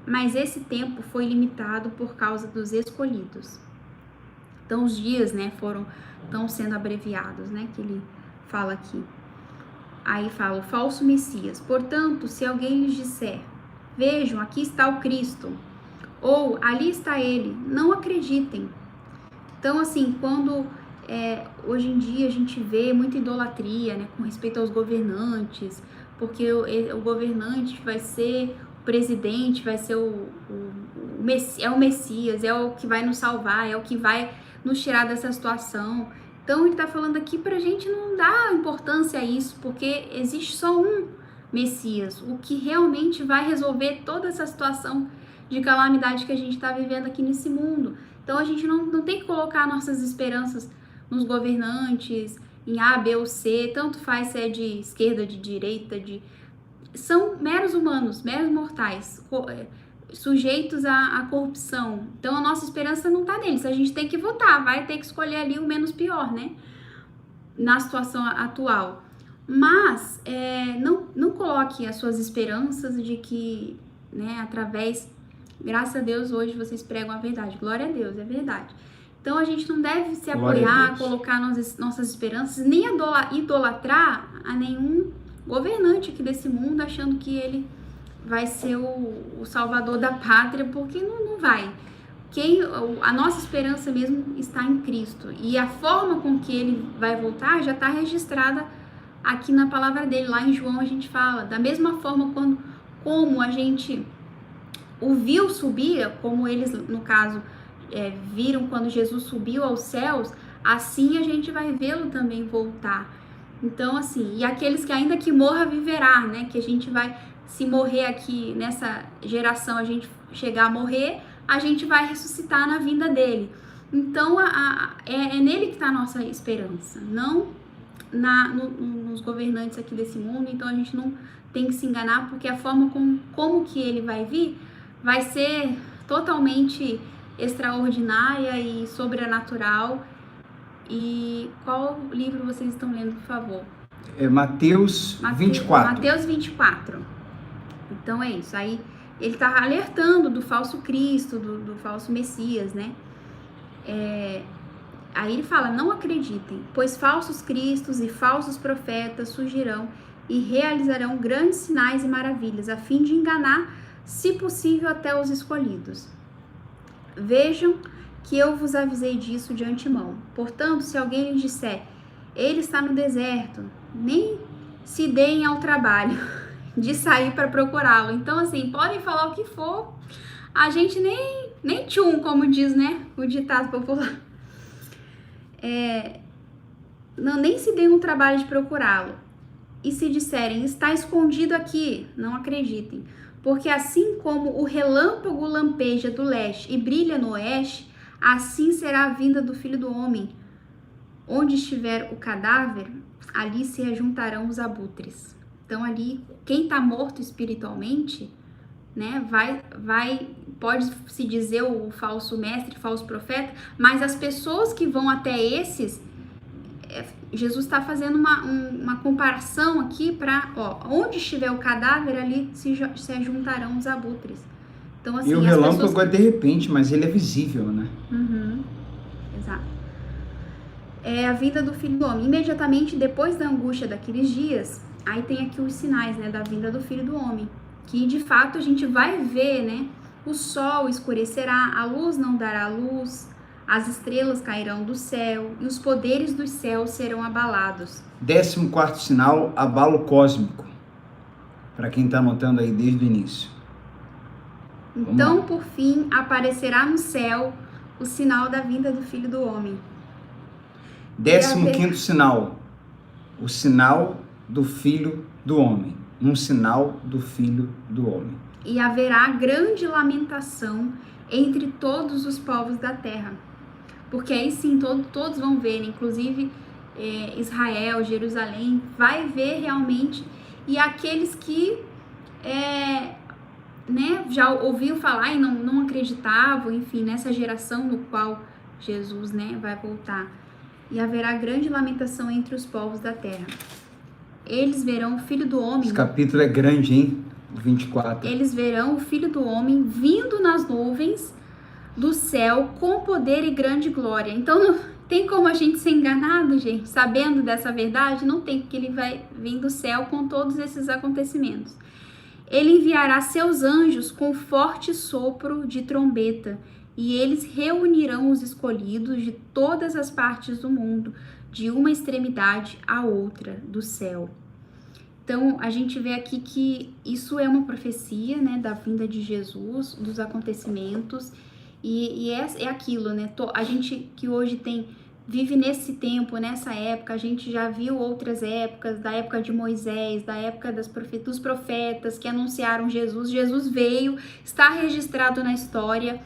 mas esse tempo foi limitado por causa dos escolhidos. Então os dias, né, estão sendo abreviados, né, que ele fala aqui. Aí fala o falso Messias. Portanto, se alguém lhes disser, vejam, aqui está o Cristo, ou ali está ele, não acreditem. Então, assim, quando hoje em dia a gente vê muita idolatria, né, com respeito aos governantes, porque o governante vai ser o presidente, vai ser o Messias, é o que vai nos salvar, é o que vai nos tirar dessa situação. Então ele está falando aqui para a gente não dar importância a isso, porque existe só um Messias, o que realmente vai resolver toda essa situação de calamidade que a gente está vivendo aqui nesse mundo. Então a gente não tem que colocar nossas esperanças nos governantes, em A, B ou C, tanto faz se é de esquerda, de direita, são meros humanos, meros mortais, sujeitos à corrupção. Então a nossa esperança não está neles, a gente tem que votar, vai ter que escolher ali o menos pior, né? Na situação atual. Mas não coloque as suas esperanças de que, né, graças a Deus hoje vocês pregam a verdade, glória a Deus, é verdade. Então a gente não deve se apoiar, colocar nossas esperanças, nem idolatrar a nenhum governante aqui desse mundo, achando que ele vai ser o salvador da pátria, porque não vai. A nossa esperança mesmo está em Cristo. E a forma com que ele vai voltar já está registrada aqui na palavra dele. Lá em João a gente fala, da mesma forma como a gente o viu subir, como eles, no caso, viram quando Jesus subiu aos céus, assim a gente vai vê-lo também voltar. Então, assim, e aqueles que ainda que morra viverá, né? Que a gente vai, se morrer aqui nessa geração, a gente chegar a morrer, a gente vai ressuscitar na vinda dele. Então, é nele que está a nossa esperança, não nos governantes aqui desse mundo. Então, a gente não tem que se enganar, porque a forma como que ele vai vir vai ser totalmente extraordinária e sobrenatural. E qual livro vocês estão lendo, por favor? Mateus 24. Mateus 24. Então é isso. Aí ele está alertando do falso Cristo, do falso Messias, né? Aí ele fala, não acreditem, pois falsos cristos e falsos profetas surgirão e realizarão grandes sinais e maravilhas, a fim de enganar, se possível, até os escolhidos. Vejam que eu vos avisei disso de antemão. Portanto, se alguém lhes disser, ele está no deserto, nem se deem ao trabalho de sair para procurá-lo. Então, assim, podem falar o que for, a gente nem tchum, como diz, né, o ditado popular. Nem se deem um trabalho de procurá-lo. E se disserem, está escondido aqui, não acreditem. Porque assim como o relâmpago lampeja do leste e brilha no oeste, assim será a vinda do Filho do Homem. Onde estiver o cadáver, ali se ajuntarão os abutres. Então ali, quem está morto espiritualmente, né, pode-se dizer o falso mestre, o falso profeta, mas as pessoas que vão até esses, Jesus está fazendo uma comparação aqui para, onde estiver o cadáver, ali se ajuntarão os abutres. Então, assim, e o relâmpago é de repente, mas ele é visível, né? Uhum, exato. É a vinda do Filho do Homem. Imediatamente depois da angústia daqueles dias, aí tem aqui os sinais, né, da vinda do Filho do Homem. Que de fato a gente vai ver, né? O sol escurecerá, a luz não dará luz, as estrelas cairão do céu e os poderes dos céus serão abalados. 14º sinal, abalo cósmico. Para quem está anotando aí desde o início. Então, por fim, aparecerá no céu o sinal da vinda do Filho do Homem. 15º sinal, o sinal do Filho do Homem. Um sinal do Filho do Homem. E haverá grande lamentação entre todos os povos da terra. Porque aí sim, todos vão ver, inclusive Israel, Jerusalém, vai ver realmente. E aqueles que já ouviam falar e não acreditavam, enfim, nessa geração no qual Jesus, vai voltar. E haverá grande lamentação entre os povos da terra. Eles verão o Filho do Homem... Esse capítulo é grande, hein? 24. Eles verão o Filho do Homem vindo nas nuvens do céu com poder e grande glória. Então não tem como a gente ser enganado, gente, sabendo dessa verdade? Não tem, porque ele vai vir do céu com todos esses acontecimentos. Ele enviará seus anjos com forte sopro de trombeta, e eles reunirão os escolhidos de todas as partes do mundo, de uma extremidade à outra do céu. Então, a gente vê aqui que isso é uma profecia, né, da vinda de Jesus, dos acontecimentos, e é aquilo, né, a gente que hoje vive nesse tempo, nessa época, a gente já viu outras épocas, da época de Moisés, da época dos profetas que anunciaram Jesus. Jesus veio, está registrado na história,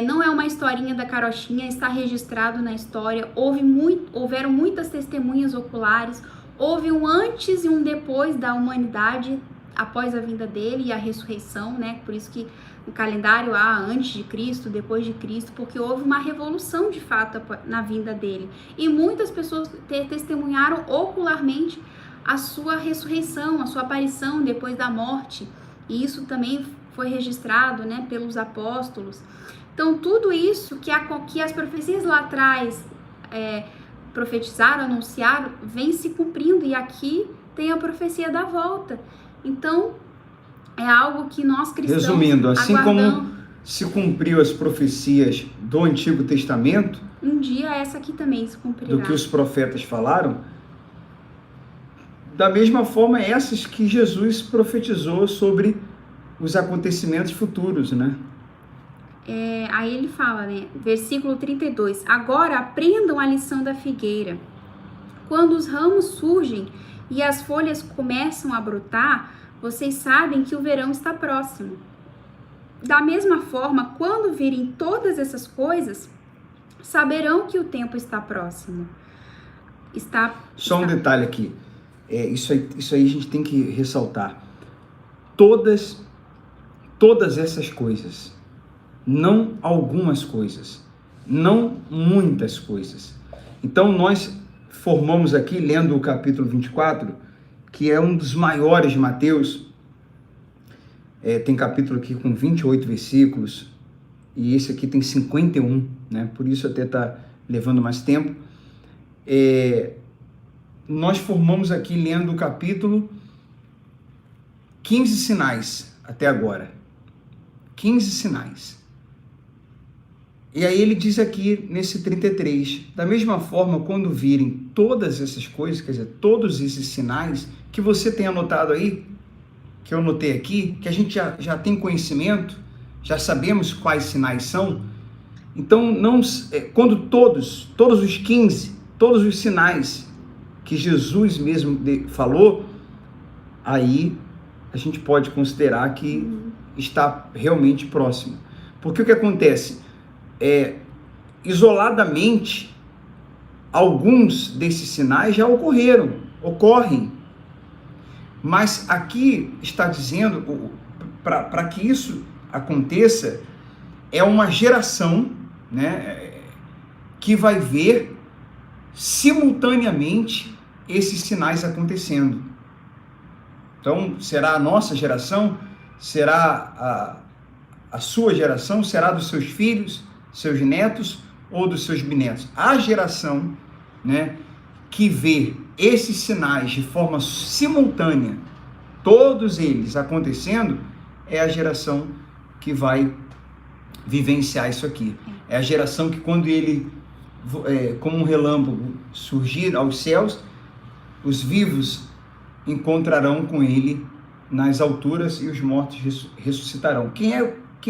não é uma historinha da carochinha, está registrado na história. Houveram muitas testemunhas oculares, houve um antes e um depois da humanidade, após a vinda dele e a ressurreição, né? Por isso que o calendário há antes de Cristo, depois de Cristo, porque houve uma revolução de fato na vinda dele. E muitas pessoas testemunharam ocularmente a sua ressurreição, a sua aparição depois da morte. E isso também foi registrado, né, pelos apóstolos. Então, tudo isso que as profecias lá atrás profetizaram, anunciaram, vem se cumprindo. E aqui tem a profecia da volta. Então, é algo que nós cristãos, resumindo, assim como se cumpriu as profecias do Antigo Testamento, um dia essa aqui também se cumprirá. Do que os profetas falaram, da mesma forma essas que Jesus profetizou sobre os acontecimentos futuros, né? Aí ele fala, né, versículo 32, agora aprendam a lição da figueira. Quando os ramos surgem e as folhas começam a brotar, vocês sabem que o verão está próximo. Da mesma forma, quando virem todas essas coisas, saberão que o tempo está próximo. Só um detalhe aqui. Isso aí a gente tem que ressaltar. Todas essas coisas, não algumas coisas, não muitas coisas. Então nós formamos aqui, lendo o capítulo 24, que é um dos maiores de Mateus. Tem capítulo aqui com 28 versículos, e esse aqui tem 51, né? Por isso até está levando mais tempo. Nós formamos aqui, lendo o capítulo, 15 sinais até agora. 15 sinais. E aí ele diz aqui, nesse 33, da mesma forma, quando virem todas essas coisas, quer dizer, todos esses sinais que você tem anotado aí, que eu anotei aqui, que a gente já tem conhecimento, já sabemos quais sinais são. Então, quando todos os 15, todos os sinais que Jesus mesmo falou, aí a gente pode considerar que está realmente próximo. Porque o que acontece? Isoladamente, alguns desses sinais já ocorrem. Mas aqui está dizendo, para que isso aconteça, é uma geração, né, que vai ver simultaneamente esses sinais acontecendo. Então, será a nossa geração, será a sua geração, será dos seus filhos, seus netos ou dos seus bisnetos. A geração, né, que vê esses sinais de forma simultânea, todos eles acontecendo, é a geração que vai vivenciar isso aqui. É a geração que, quando ele, como um relâmpago, surgir aos céus, os vivos encontrarão com ele nas alturas e os mortos ressuscitarão. Quem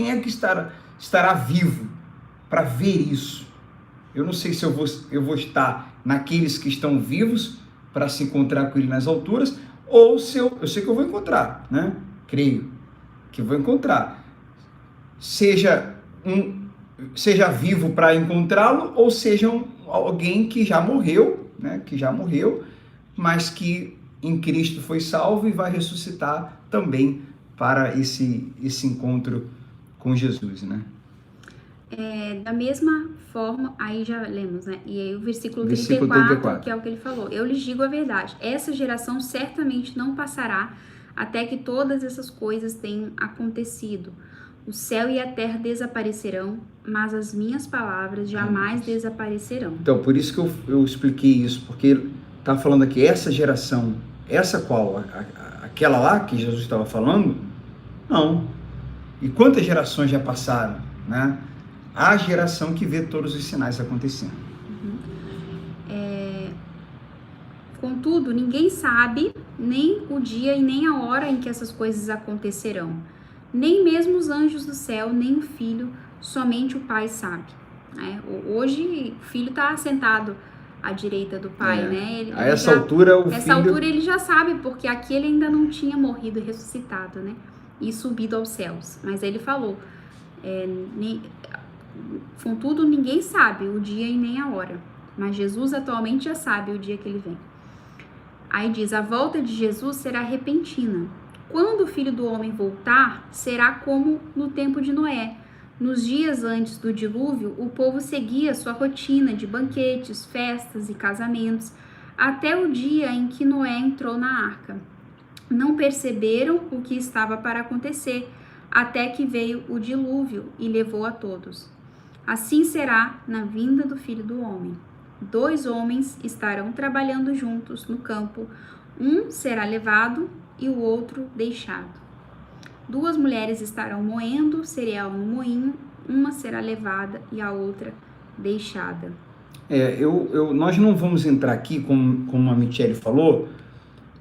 é que estará vivo para ver isso? Eu não sei se eu vou estar naqueles que estão vivos para se encontrar com ele nas alturas, ou se eu sei que eu vou encontrar, né? Creio que vou encontrar. Seja vivo para encontrá-lo, ou seja alguém que já morreu, né? Que já morreu, mas que em Cristo foi salvo e vai ressuscitar também para esse encontro com Jesus, né? Da mesma forma, aí já lemos, né? E aí o versículo 34, que é o que ele falou. Eu lhes digo a verdade, essa geração certamente não passará até que todas essas coisas tenham acontecido. O céu e a terra desaparecerão, mas as minhas palavras jamais desaparecerão. Então, por isso que eu expliquei isso, porque está falando aqui, essa geração, essa qual? Aquela lá que Jesus estava falando? Não. E quantas gerações já passaram, né? A geração que vê todos os sinais acontecendo. Contudo, ninguém sabe nem o dia e nem a hora em que essas coisas acontecerão. Nem mesmo os anjos do céu, nem o Filho, somente o Pai sabe. Hoje, o Filho está sentado à direita do Pai, né? A essa altura, essa altura ele já sabe, porque aqui ele ainda não tinha morrido e ressuscitado, né? E subido aos céus. Mas ele falou, contudo, ninguém sabe o dia e nem a hora. Mas Jesus atualmente já sabe o dia que ele vem. Aí diz, a volta de Jesus será repentina. Quando o Filho do Homem voltar, será como no tempo de Noé. Nos dias antes do dilúvio, o povo seguia sua rotina de banquetes, festas e casamentos, até o dia em que Noé entrou na arca. Não perceberam o que estava para acontecer, até que veio o dilúvio e levou a todos. Assim será na vinda do Filho do Homem. 2 homens estarão trabalhando juntos no campo, um será levado e o outro deixado. 2 mulheres estarão moendo cereal no moinho, uma será levada e a outra deixada. Nós não vamos entrar aqui, como a Michele falou,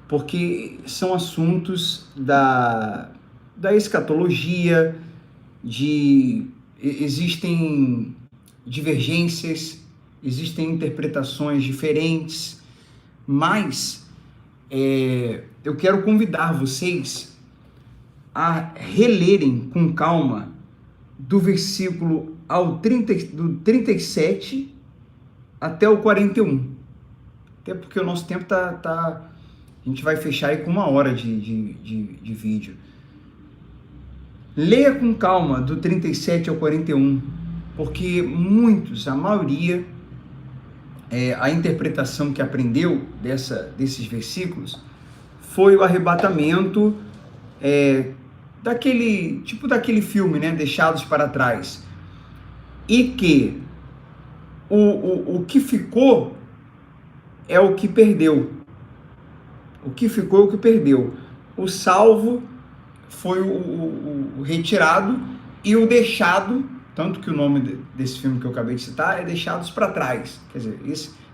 porque são assuntos da escatologia, existem divergências, existem interpretações diferentes, mas eu quero convidar vocês a relerem com calma do versículo do 37 até o 41. Até porque o nosso tempo a gente vai fechar aí com 1 hora de vídeo. Leia com calma do 37 ao 41, porque a maioria, a interpretação que aprendeu desses versículos foi o arrebatamento daquele filme, né, Deixados para Trás. E que o que ficou é o que perdeu. O que ficou é o que perdeu. O salvo foi o retirado e o deixado, tanto que o nome desse filme que eu acabei de citar é Deixados para Trás. Quer dizer,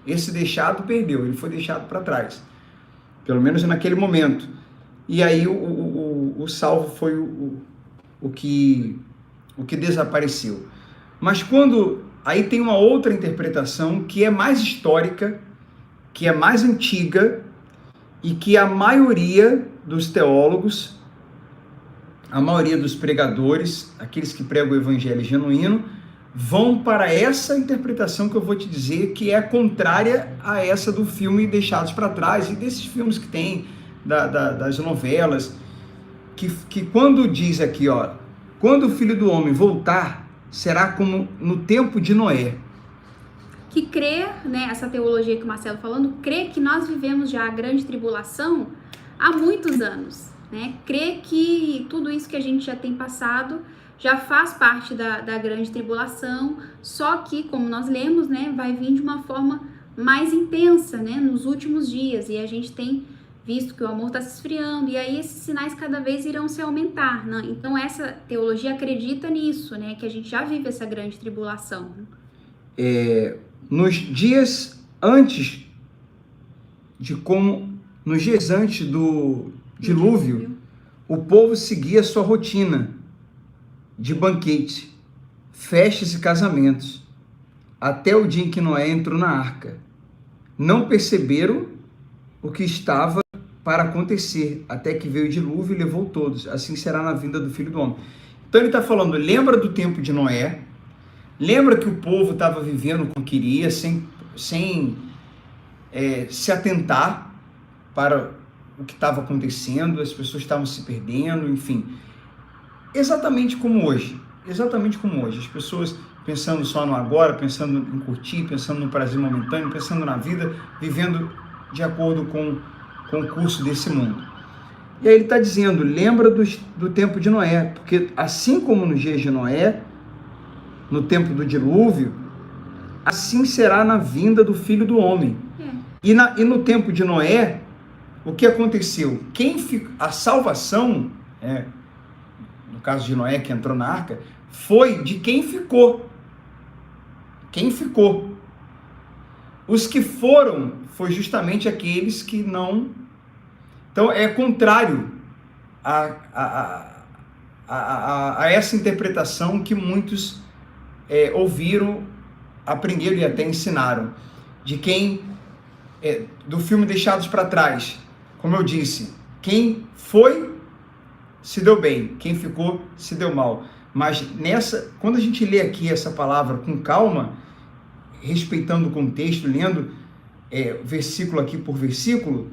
esse deixado perdeu, ele foi deixado para trás. Pelo menos naquele momento. E aí o salvo foi o que desapareceu. Mas aí tem uma outra interpretação que é mais histórica, que é mais antiga, e que a maioria dos teólogos, a maioria dos pregadores, aqueles que pregam o evangelho genuíno, vão para essa interpretação que eu vou te dizer, que é contrária a essa do filme Deixados para Trás, e desses filmes que tem, das novelas, que quando diz aqui, quando o Filho do Homem voltar, será como no tempo de Noé. Que crê, né, essa teologia que o Marcelo falando, crê que nós vivemos já a grande tribulação há muitos anos, né? Crê que tudo isso que a gente já tem passado já faz parte da grande tribulação, só que, como nós lemos, né, vai vir de uma forma mais intensa, né, nos últimos dias, e a gente tem visto que o amor está se esfriando, e aí esses sinais cada vez irão se aumentar, né? Então essa teologia acredita nisso, né, que a gente já vive essa grande tribulação. Nos dias antes do dilúvio, o povo seguia sua rotina de banquete, festas e casamentos, até o dia em que Noé entrou na arca. Não perceberam o que estava para acontecer, até que veio o dilúvio e levou todos. Assim será na vinda do Filho do Homem. Então ele está falando, lembra do tempo de Noé, lembra que o povo estava vivendo como queria, sem se atentar para o que estava acontecendo, as pessoas estavam se perdendo, enfim. Exatamente como hoje. As pessoas pensando só no agora, pensando em curtir, pensando no prazer momentâneo, pensando na vida, vivendo de acordo com o curso desse mundo. E aí ele está dizendo, lembra do tempo de Noé, porque assim como nos dias de Noé, no tempo do dilúvio, assim será na vinda do Filho do Homem. E no tempo de Noé, o que aconteceu? A salvação, no caso de Noé que entrou na arca, foi de quem ficou. Quem ficou? Os que foram, foi justamente aqueles que não... Então, é contrário a essa interpretação que muitos ouviram, aprenderam e até ensinaram. De quem, do filme Deixados para Trás, como eu disse, quem foi, se deu bem, quem ficou, se deu mal. Mas quando a gente lê aqui essa palavra com calma, respeitando o contexto, lendo versículo aqui por versículo,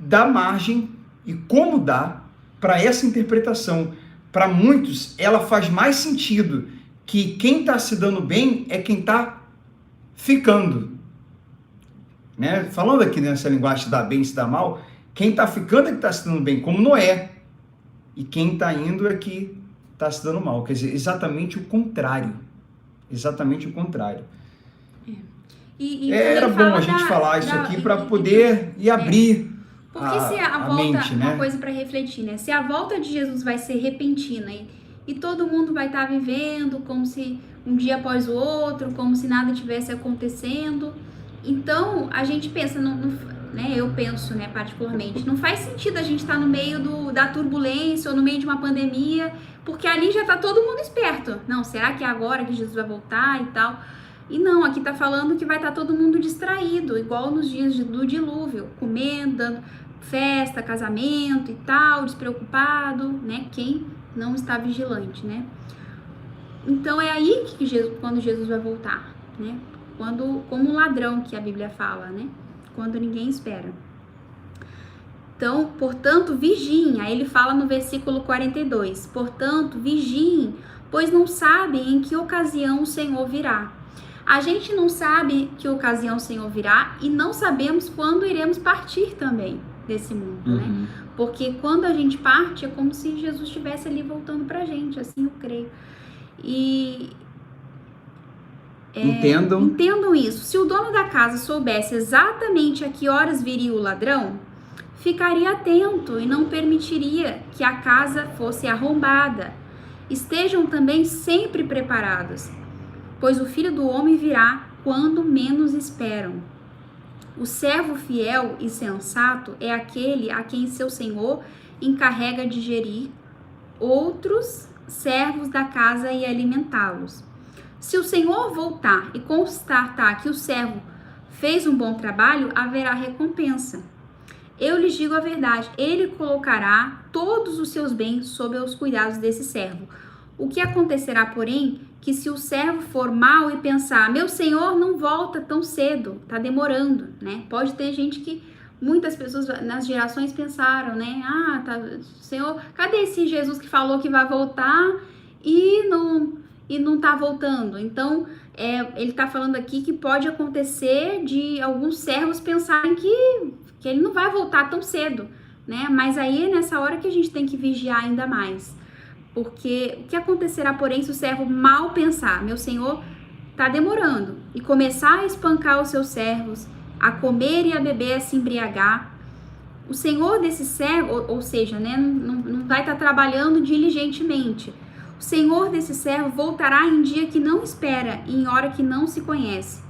dá margem, e como dá, para essa interpretação. Para muitos, ela faz mais sentido que quem está se dando bem é quem está ficando. Né? Falando aqui nessa linguagem se dá bem, se dá mal, quem está ficando é que está se dando bem, como Noé. E quem está indo é que está se dando mal. Quer dizer, exatamente o contrário. Exatamente o contrário. Era bom a gente falar isso aqui para poder abrir porque se a volta, mente, né? Uma coisa para refletir, né? Se a volta de Jesus vai ser repentina e todo mundo vai estar vivendo como se um dia após o outro, como se nada tivesse acontecendo, então a gente pensa, né? Eu penso, né, particularmente, não faz sentido a gente estar no meio da turbulência ou no meio de uma pandemia, porque ali já está todo mundo esperto. Não, será que é agora que Jesus vai voltar e tal? E não, aqui tá falando que vai estar todo mundo distraído, igual nos dias do dilúvio, comendo, dando festa, casamento e tal, despreocupado, né? Quem não está vigilante, né? Então é aí que quando Jesus vai voltar, né? Como um ladrão que a Bíblia fala, né? Quando ninguém espera. Então, portanto, vigiem. Aí ele fala no versículo 42, portanto, vigiem, pois não sabem em que ocasião o Senhor virá. A gente não sabe que ocasião o Senhor virá e não sabemos quando iremos partir também desse mundo, né? Porque quando a gente parte é como se Jesus estivesse ali voltando pra gente, assim eu creio. E entendam isso. Se o dono da casa soubesse exatamente a que horas viria o ladrão, ficaria atento e não permitiria que a casa fosse arrombada. Estejam também sempre preparados, pois o Filho do Homem virá quando menos esperam. O servo fiel e sensato é aquele a quem seu senhor encarrega de gerir outros servos da casa e alimentá-los. Se o senhor voltar e constatar que o servo fez um bom trabalho, haverá recompensa. Eu lhes digo a verdade, ele colocará todos os seus bens sob os cuidados desse servo. O que acontecerá, porém, que se o servo for mau e pensar, meu senhor não volta tão cedo, tá demorando, né? Pode ter gente que, muitas pessoas nas gerações pensaram, né? Senhor, cadê esse Jesus que falou que vai voltar e não tá voltando? Então, ele tá falando aqui que pode acontecer de alguns servos pensarem que ele não vai voltar tão cedo, né? Mas aí é nessa hora que a gente tem que vigiar ainda mais. Porque o que acontecerá, porém, se o servo mal pensar, meu senhor está demorando, e começar a espancar os seus servos, a comer e a beber, a se embriagar, o senhor desse servo, ou seja, né, não vai estar trabalhando diligentemente. O senhor desse servo voltará em dia que não espera e em hora que não se conhece.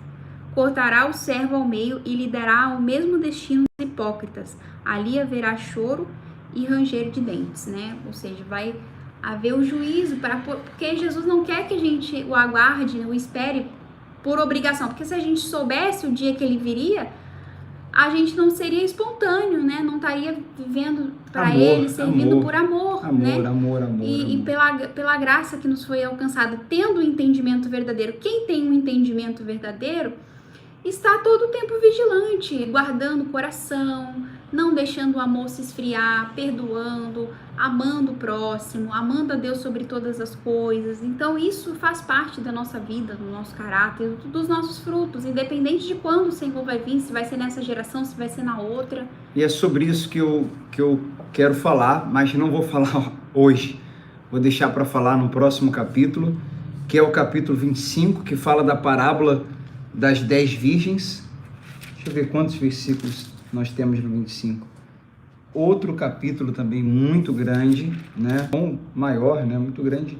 Cortará o servo ao meio e lhe dará o mesmo destino dos hipócritas. Ali haverá choro e ranger de dentes, né? Ou seja, vai haver o juízo, porque Jesus não quer que a gente o aguarde, o espere por obrigação, porque se a gente soubesse o dia que ele viria, a gente não seria espontâneo, né? Não estaria vivendo para ele, servindo por amor, né? Amor. E pela graça que nos foi alcançada, tendo o entendimento verdadeiro. Quem tem um entendimento verdadeiro está todo o tempo vigilante, guardando o coração, não deixando o amor se esfriar, perdoando, amando o próximo, amando a Deus sobre todas as coisas. Então isso faz parte da nossa vida, do nosso caráter, dos nossos frutos, independente de quando o Senhor vai vir, se vai ser nessa geração, se vai ser na outra. E é sobre isso que eu quero falar, mas não vou falar hoje. Vou deixar para falar no próximo capítulo, que é o capítulo 25, que fala da parábola das 10 virgens. Deixa eu ver quantos versículos nós temos no 25. Outro capítulo também muito grande, né? Maior, né? Muito grande,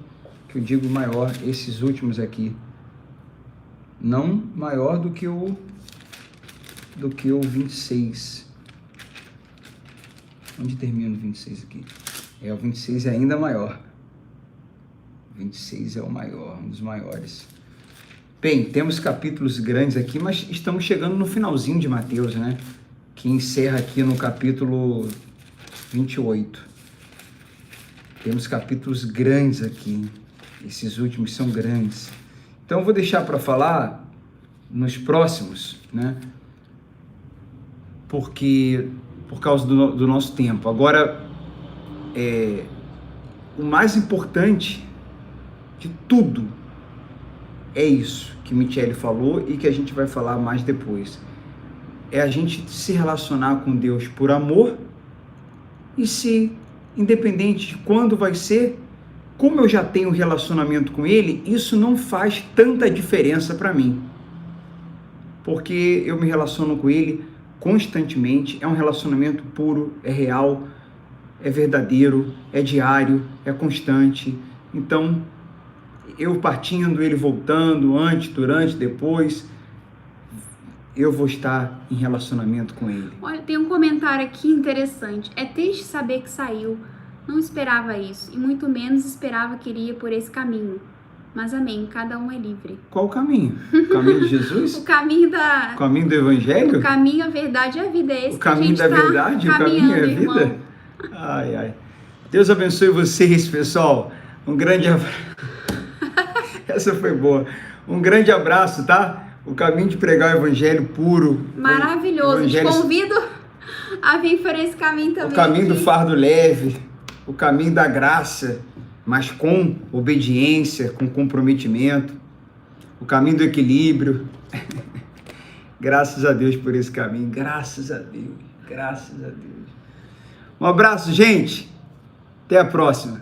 que eu digo maior, esses últimos aqui. Não maior do que o 26. Onde termina o 26 aqui? O 26 é ainda maior. O 26 é o maior, um dos maiores. Bem, temos capítulos grandes aqui, mas estamos chegando no finalzinho de Mateus, né? Que encerra aqui no capítulo 28. Temos capítulos grandes aqui. Esses últimos são grandes. Então eu vou deixar para falar nos próximos, né? Por causa do nosso tempo. Agora, o mais importante de tudo é isso que Michele falou e que a gente vai falar mais depois. É a gente se relacionar com Deus por amor e se, independente de quando vai ser, como eu já tenho relacionamento com Ele, isso não faz tanta diferença para mim. Porque eu me relaciono com Ele constantemente, é um relacionamento puro, é real, é verdadeiro, é diário, é constante. Então, eu partindo, ele voltando, antes, durante, depois, eu vou estar em relacionamento com ele. Olha, tem um comentário aqui interessante. É triste saber que saiu. Não esperava isso, e muito menos esperava que iria por esse caminho. Mas amém, cada um é livre. Qual o caminho? O caminho de Jesus? O caminho da... O caminho do Evangelho? O caminho, a verdade e a vida. É esse o caminho que a gente da verdade? O caminho é a vida? Irmão. Ai, ai. Deus abençoe vocês, pessoal. Um grande abraço. Essa foi boa. Um grande abraço, tá? O caminho de pregar o Evangelho puro. Maravilhoso. Evangelho... Te convido a vir por esse caminho também. O caminho aqui. do fardo leve. O caminho da graça, mas com obediência, com comprometimento. O caminho do equilíbrio. Graças a Deus por esse caminho. Graças a Deus. Graças a Deus. Um abraço, gente. Até a próxima.